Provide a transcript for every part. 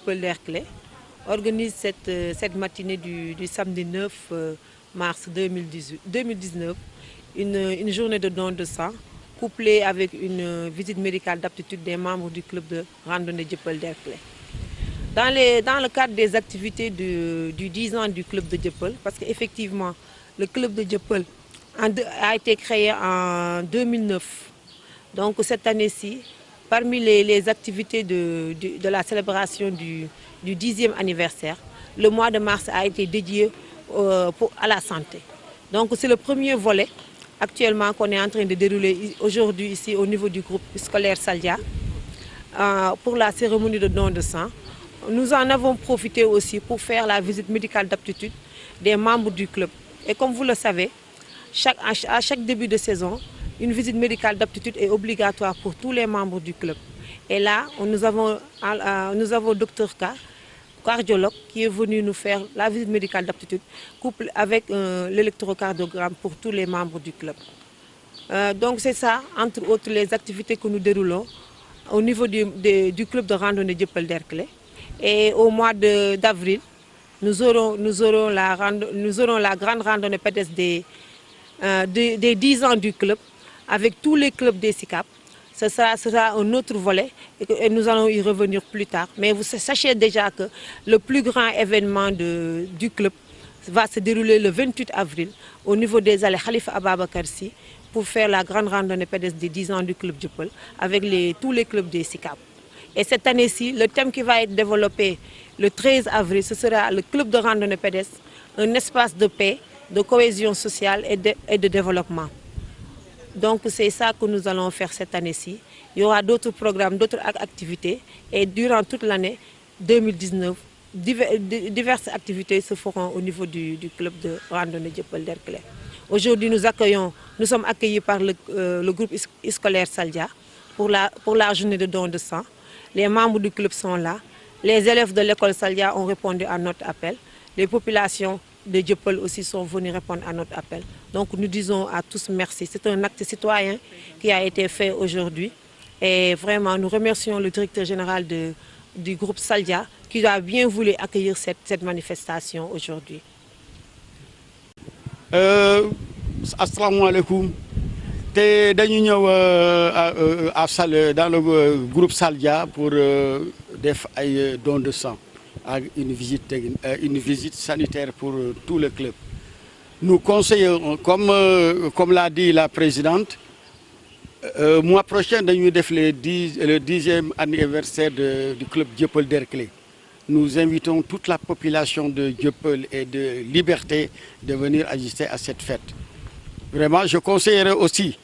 Dieuppeul-Derklé organise cette matinée du samedi 9 mars 2019 une journée de don de sang couplée avec une visite médicale d'aptitude des membres du club de randonnée Dieuppeul-Derklé. Dans le cadre des activités du 10 ans du club de Dieuppeul, parce qu'effectivement le club de Dieuppeul a été créé en 2009. Donc cette année-ci, parmi les activités de la célébration du 10e anniversaire, le mois de mars a été dédié à la santé. Donc c'est le premier volet actuellement qu'on est en train de dérouler aujourd'hui ici au niveau du groupe scolaire Saldia pour la cérémonie de don de sang. Nous en avons profité aussi pour faire la visite médicale d'aptitude des membres du club. Et comme vous le savez, à chaque début de saison, une visite médicale d'aptitude est obligatoire pour tous les membres du club. Et là, nous avons Dr K, cardiologue, qui est venu nous faire la visite médicale d'aptitude couplée avec l'électrocardiogramme pour tous les membres du club. Donc c'est ça, entre autres, les activités que nous déroulons au niveau du club de randonnée Dieuppeul-Derklé. Et au mois d'avril, nous aurons la grande randonnée pédestre des 10 ans du club avec tous les clubs des SICAP. Ce sera un autre volet et nous allons y revenir plus tard. Mais vous sachez déjà que le plus grand événement du club va se dérouler le 28 avril au niveau des allées Khalifa Ababacar Sy pour faire la grande randonnée pédestre des 10 ans du club Dieuppeul avec tous les clubs des SICAP. Et cette année-ci, le thème qui va être développé le 13 avril, ce sera le club de randonnée pédestre, un espace de paix, de cohésion sociale et de développement. Donc c'est ça que nous allons faire cette année-ci. Il y aura d'autres programmes, d'autres activités et durant toute l'année 2019, diverses activités se feront au niveau du club de randonnée Dieuppeul-Derklé. Aujourd'hui, nous sommes accueillis par le groupe scolaire Saldia pour la journée de don de sang. Les membres du club sont là. Les élèves de l'école Saldia ont répondu à notre appel. Les populations de Dieuppeul aussi sont venus répondre à notre appel. Donc nous disons à tous merci. C'est un acte citoyen qui a été fait aujourd'hui. Et vraiment, nous remercions le directeur général du groupe Saldia qui a bien voulu accueillir cette manifestation aujourd'hui. Assalamu alaikum. Nous sommes dans le groupe Saldia pour faire un don de sang, une visite sanitaire pour tout le club. Nous conseillons, comme l'a dit la présidente, le mois prochain, nous devons le 10e anniversaire du club Dieuppeul-Derklé. Nous invitons toute la population de Dieuppeul et de Liberté de venir assister à cette fête. Vraiment, je conseillerais aussi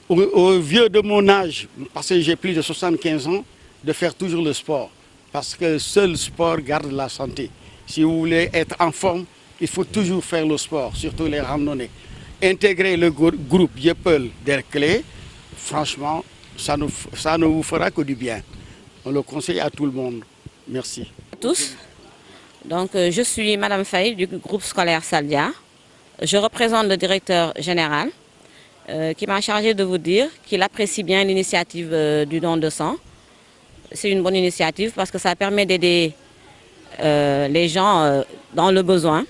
aux vieux de mon âge, parce que j'ai plus de 75 ans, de faire toujours le sport. Parce que seul le sport garde la santé. Si vous voulez être en forme, il faut toujours faire le sport, surtout les randonnées. Intégrer le groupe Dieuppeul-Derklé, franchement, ça ne vous fera que du bien. On le conseille à tout le monde. Merci. À tous. Donc, je suis Madame Faye du groupe scolaire Saldia. Je représente le directeur général qui m'a chargé de vous dire qu'il apprécie bien l'initiative du don de sang. C'est une bonne initiative parce que ça permet d'aider les gens dans le besoin.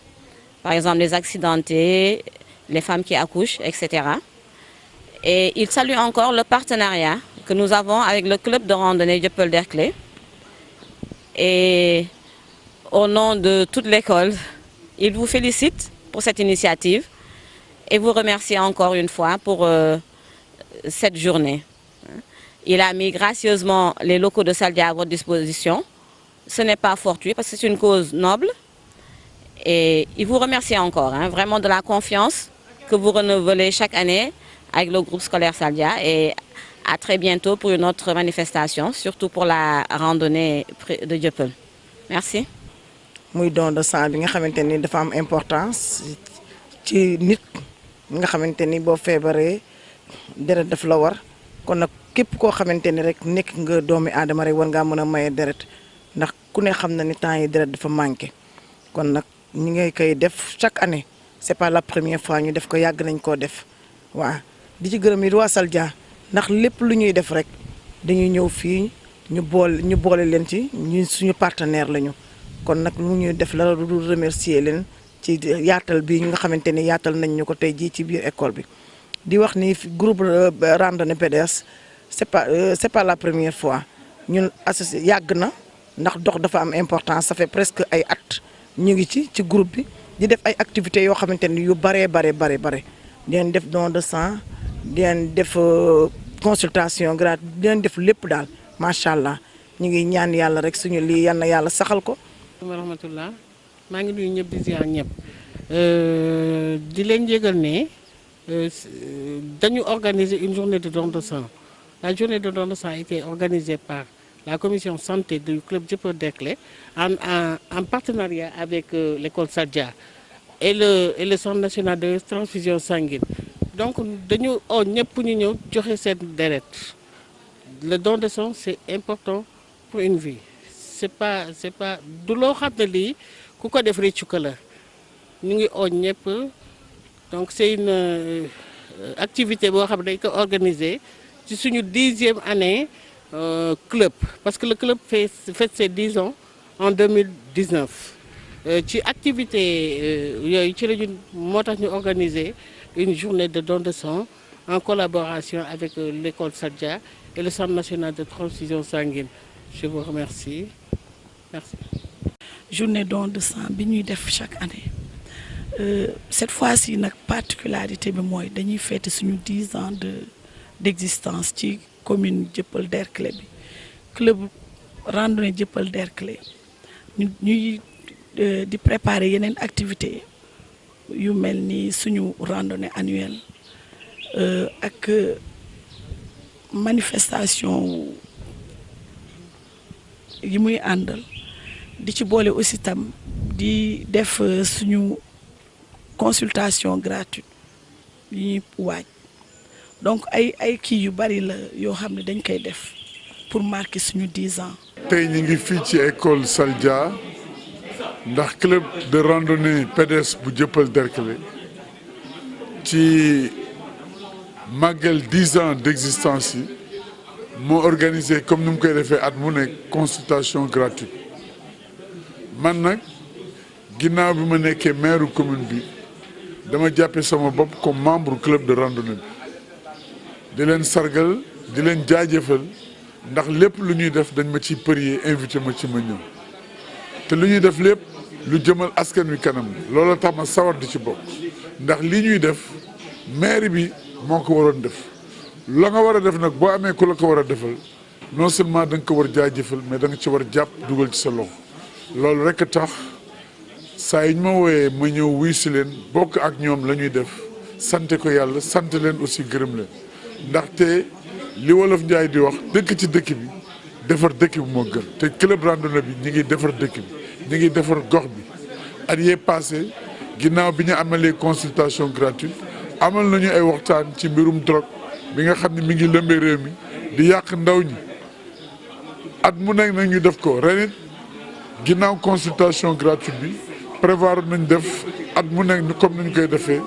Par exemple, les accidentés, les femmes qui accouchent, etc. Et il salue encore le partenariat que nous avons avec le club de randonnée Dieuppeul-Derklé. Et au nom de toute l'école, il vous félicite pour cette initiative et vous remercie encore une fois pour cette journée. Il a mis gracieusement les locaux de Saldia à votre disposition. Ce n'est pas fortuit parce que c'est une cause noble. Et il vous remercie encore, vraiment de la confiance que vous renouvelez chaque année avec le groupe scolaire Saldia. Et à très bientôt pour une autre manifestation, surtout pour la randonnée de Dieuppeul. Merci. muy don de sang bi nga xamanteni dafa am importance ci nit nga xamanteni bo feebaree deret daf la war kon nak képp koo xamanteni rek nekk nga doomi aadama rek war ngaa mën a maye deret ndax ku ne xam na ni temps yi deret dafa manqué kon nag ñi ngay koy def chaque année c'est pas la première fois ñu def ko yàgg nañ koo def waaw di ci gërëm yi waa Saldia ndax lépp lu ñuy def rek dañuy ñëw fii ñu boole leen ci ñu suñu partenaire lañu kon nag lu ñuy def la du remercier leen ci yaatal bi nga xamante ni yaatal nañ ñu ko tey jii ci biir école bi di wax ni groupe randonnée pédestre c'est pas la première fois ñun associé yàgg na ndax dox dafa am importance ça fait presque ay at ñu ngi ci groupe bi di def ay activités yoo xamante ni yu bare di leen def don de sang di leen def consultation gratuite di leen def lépp daal macha allah ñu ngi ñaan yàlla rek suñu lii yal na yàlla saxal ko. rahmatullah maa ngi nuyu ñëpp di ziar ñëpp di leen yëgal ne dañu organiser une journée de don de sang. La journée de don de sang a été organisée par la commission santé du club Dieuppeul-Derklé en partenariat avec l'école Sadja et le centre national de transfusion sanguine. Donc dañu ñëpp ñu ñëw joxe seen deret. Le don de sang c'est important pour une vie. C'est pas du loo xam ne lii ku ko def réccu ko la ñu ngi ñëpp donc c'est une activité boo xam ne dañ ko organiser ci suñu 10e année club parce que le club fête ses 10 ans en 2019 ci activité yooyu ci la ñu moo tax ñu organiser une journée de don de sang en collaboration avec l'école Sadja et le centre national de transfusion sanguine. Je vous remercie. Merci. Journée don de sang bi ñuy def chaque année cette fois-ci nag particularité bi mooy dañuy fêter suñu 10 ans d'existence ci commune Dieuppeul-Derklé bi club randonnée Dieuppeul-Derklé ñuy di préparer yeneen activité yu mel ni suñu randonnée annuelle ak manifestation yi muy àndal di ci boole aussi tam di def suñu consultation gratuite yi ñuy waaj donc ay kii yu bari la yoo xam ne dañ koy def pour marquer suñu 10 ans. tey ñu ngi fii ci école Sadja ndax club de randonnée pédestre bu Dieuppeul-Derklé ci màggal 10 ans d'existence yi moo organisé comme ni mu koy defee at mu nekk consultation gratuite man nag ginnaaw bi ma nekkee maire commune bi dama jàppe sama bopp comme membre club de randonnée bi di leen sargal di leen jaajëfal ndax lépp lu ñuy def dañ ma ci prier invité ma ci ma ñëw te lu ñuy def lépp lu jëmal askan wi kanam loolu tax ma sawar di ci bokk ndax li ñuy def maire bi moo ko waroon def la nga war a def nag boo amee ku la ko war a defal non seulement da nga ko war jaajëfal mais da nga ci war jàpp dugal ci sa loxo loolu rek tax saa yi ñu ma wooyee ma ñëw wuy si leen bokk ak ñoom la ñuy def sante ko yàlla sant leen aussi gërëm leen ndaxte li wolof Njaay di wax dëkk ci dëkk bi defar dëkk bi moo gën te club randonnée bi ñi ngi defar dëkk bi ñi ngi defar gox bi at yee passé ginnaaw bi ñu amalee consultation gratuite amal nañu ay waxtaan ci mbirum drogue bi nga xam ne mi ngi lëmbee réew mi di yàq ndaw ñi at mu nekk nag ñu def ko ren it ginnaaw consultation gratuite bi prévoir nañ def at mu nekk comme nañu koy defee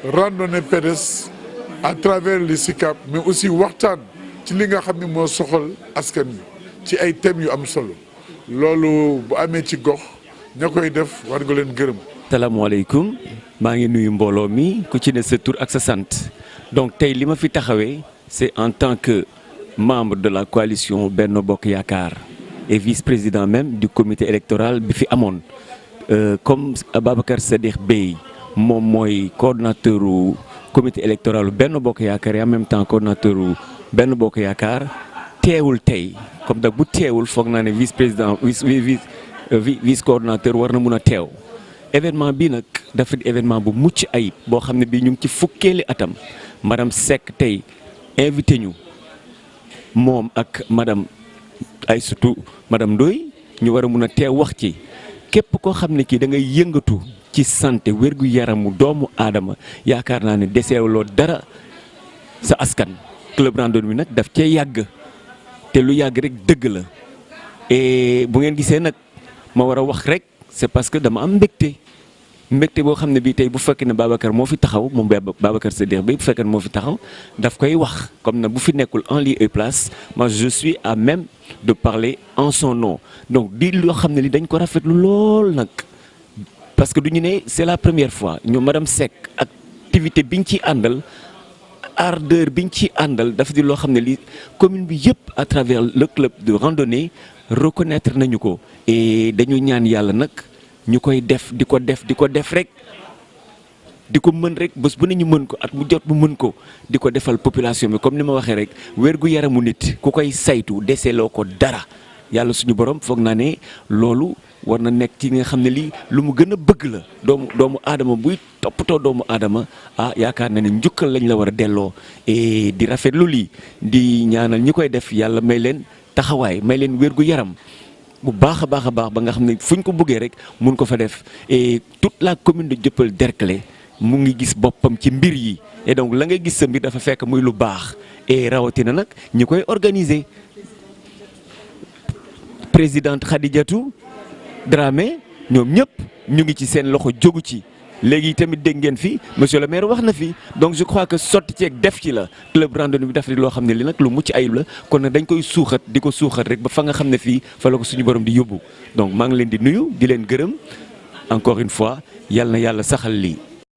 randonnée pédestre à travers les SICAP mais aussi waxtaan ci li nga xam ne moo soxal askan bi ci ay thèmes yu am solo loolu bu amee ci gox ña koy def war nga leen gërëm. salaamaaleykum maa ngi nuyu mbooloo mi ku ci ne sa tur ak sa sant donc tey li ma fi taxawee c'est en tant que membre de la coalition Benno Bokk Yaakaar et vice-président même du comité électoral bi fi amoon comme Babacar Sadikh Bèye moom mooy coordonnateur u comité électoral Benno Bokk Yaakaar et en même temps coordonnateur u Benno Bokk Yaakaar teewul tey comme da bu teewul foog naa ne vice-président vice coordonnateur war na mun a teew événement bi nag dafa di événement bu mucc ayib boo xam ne bii ñu ngi ci fukkeeli atam madame Seck tey invité ñu moom ak madame Aïssatou madame Ndoye ñu war a mun a teew wax ci képp koo xam ne kii da ngay yëngatu ci santé wérgu yaramu doomu aadama yaakaar naa ne deseewuloo dara sa askan. club randonnée bi nag daf cee yàgg te lu yàgg rek dëgg la et bu ngeen gisee nag ma war a wax rek c'est parce que dama am mbégte mbégte boo xam ne bii tey bu fekkee ne Babacar moo fi taxaw moom Babacar Sadikh bi bu fekkee ne moo fi taxaw daf koy wax comme na bu fi nekkul en lieu et place moi je suis à même de parler en son nom donc di loo xam ne li dañ ko rafetlu lool nag parce que du ñu ne c'est la première fois ñoom madame Seck activité biñ ci àndal ardeur biñ ci àndal dafa di loo xam ne li commune bi yëpp à travers le club de randonnée reconnaître nañu ko et dañu ñaan yàlla nag ñu koy def di ko def rek di ko mën rek bés bu ne ñu mën ko at mu jot bu mën ko di ko defal population bi comme ni ma waxee rek wérgu yaramu nit ku koy saytu deseloo ko dara yàlla suñu borom foog naa ne loolu war na nekk ci nga xam ne lii lu mu gën a bëgg la doomu aadama buy toppatoo doomu aadama yaakaar na ne njukkal lañ la war a delloo et di rafetlu lii di ñaanal ñi koy def yàlla may leen taxawaay may leen wérgu yaram bu baax a baax ba nga xam ne fu ñu ko bëggee rek mun ko fa def et toute la commune de Dieuppeul-Derklé mu ngi gis boppam ci mbir yi et donc la ngay gis sa mbir dafa fekk muy lu baax et rawatina nag ñi koy organiser présidente Khadijatou Dramé ñoom ñëpp ñu ngi ci seen loxo jógu ci léegi tamit dégg ngeen fi monsieur le maire wax na fi donc je crois que sotti ceeg def ci la club randonnée bi daf di loo xam ne li nag lu mucc ayib la kon nag dañ koy suuxat di ko suuxat rek ba fa nga xam ne fii fa la ko suñu borom di yóbbu donc maa ngi leen di nuyu di leen gërëm encore une fois yal na yàlla saxal lii